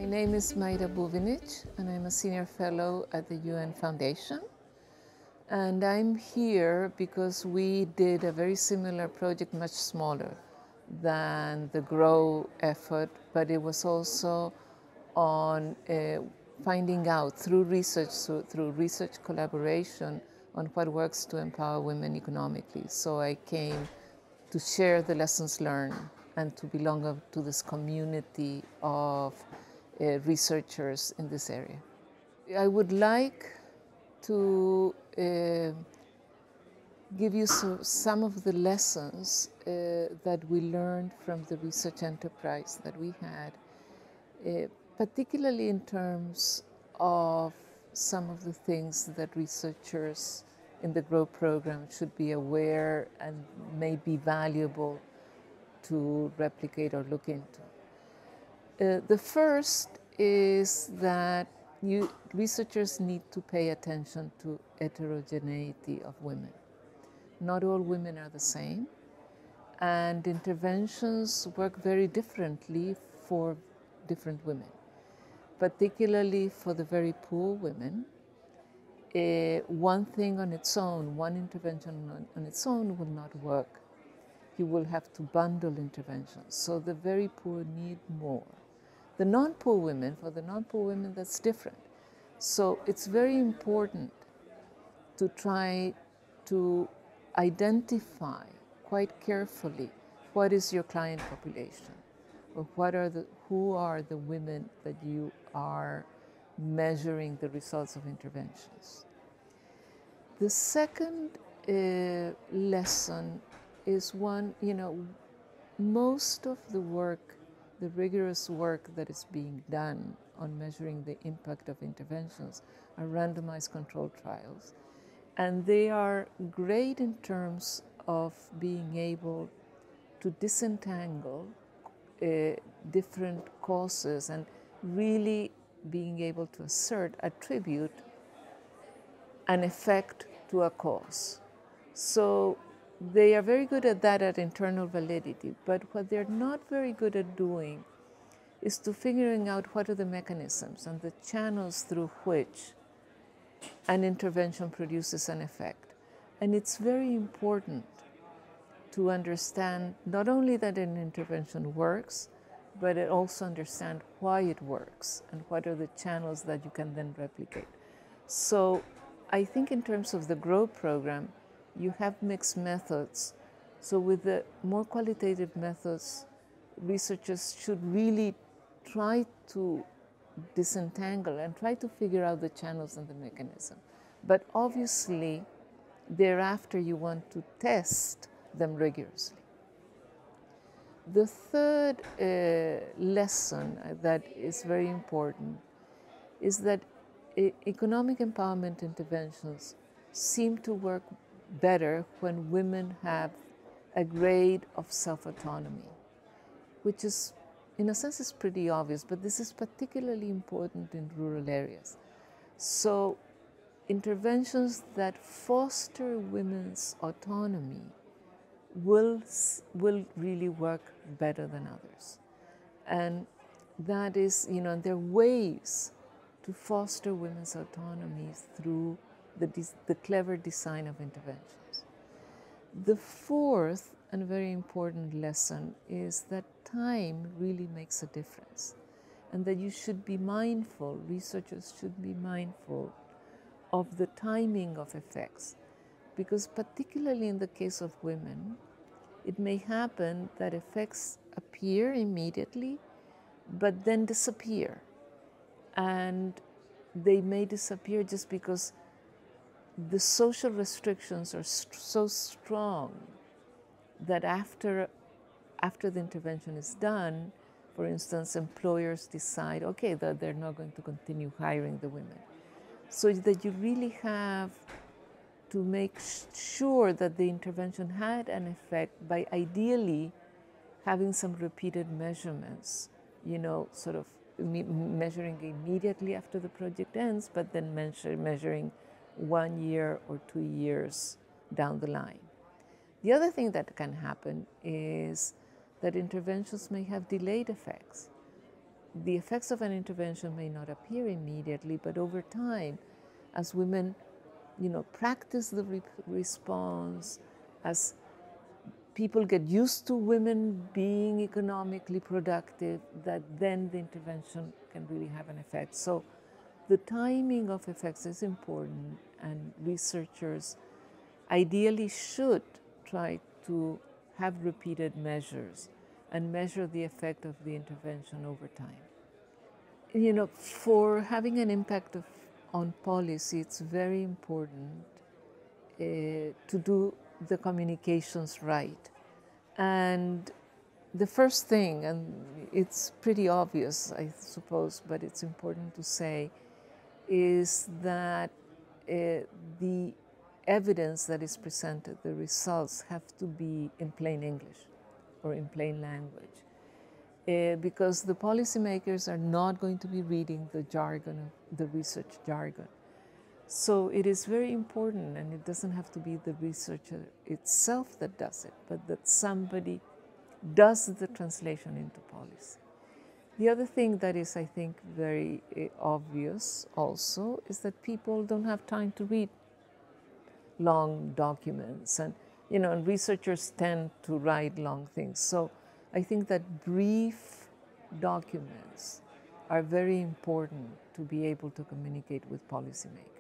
name is Mayra Buvinic, and I'm a senior fellow at the UN Foundation. And I'm here because we did a very similar project, much smaller than the GrOW effort, but it was also on finding out through research collaboration on what works to empower women economically. So I came to share the lessons learned and to belong to this community of researchers in this area. I would like to give you some of the lessons that we learned from the research enterprise that we had, particularly in terms of some of the things that researchers in the GrOW program should be aware and may be valuable to replicate or look into. The first is that researchers need to pay attention to heterogeneity of women. Not all women are the same, and interventions work very differently for different women, particularly for the very poor women. One thing on its own, one intervention on its own will not work. You will have to bundle interventions, so the very poor need more. The non-poor women, for the non-poor women, that's different. So it's very important to try to identify quite carefully what is your client population, or who are the women that you are measuring the results of interventions. The second lesson is one, most of the work, the rigorous work that is being done on measuring the impact of interventions are randomized controlled trials. And they are great in terms of being able to disentangle different causes and really being able to attribute an effect to a cause. So they are very good at that, at internal validity, but what they're not very good at doing is to figuring out what are the mechanisms and the channels through which an intervention produces an effect. And it's very important to understand not only that an intervention works, but also understand why it works and what are the channels that you can then replicate. So I think in terms of the GrOW program, you have mixed methods. So with the more qualitative methods, researchers should really try to disentangle and try to figure out the channels and the mechanism. But obviously, thereafter, you want to test them rigorously. The third lesson that is very important is that economic empowerment interventions seem to work better when women have a grade of self-autonomy, which is, in a sense, is pretty obvious, but this is particularly important in rural areas. So interventions that foster women's autonomy will really work better than others. And that is, there are ways to foster women's autonomy through the clever design of interventions. The fourth and very important lesson is that time really makes a difference, and that you should be mindful, researchers should be mindful of the timing of effects, because particularly in the case of women, it may happen that effects appear immediately, but then disappear. And they may disappear just because the social restrictions are so strong that after the intervention is done, for instance, employers decide, okay, that they're not going to continue hiring the women. So that you really have to make sure that the intervention had an effect by ideally having some repeated measurements, sort of measuring immediately after the project ends, but then measuring 1 year or 2 years down the line. The other thing that can happen is that interventions may have delayed effects. the effects of an intervention may not appear immediately, but over time, as women, practice the response, as people get used to women being economically productive, that then the intervention can really have an effect. So the timing of effects is important, and researchers ideally should try to have repeated measures and measure the effect of the intervention over time. For having an impact on policy, it's very important to do the communications right. And the first thing, and it's pretty obvious, I suppose, but it's important to say, is that the evidence that is presented, the results, have to be in plain English or in plain language. Because the policymakers are not going to be reading the jargon, of the research jargon. So it is very important, and it doesn't have to be the researcher itself that does it, but that somebody does the translation into policy. The other thing that is, I think, very obvious also is that people don't have time to read long documents, and and researchers tend to write long things. So I think that brief documents are very important to be able to communicate with policymakers.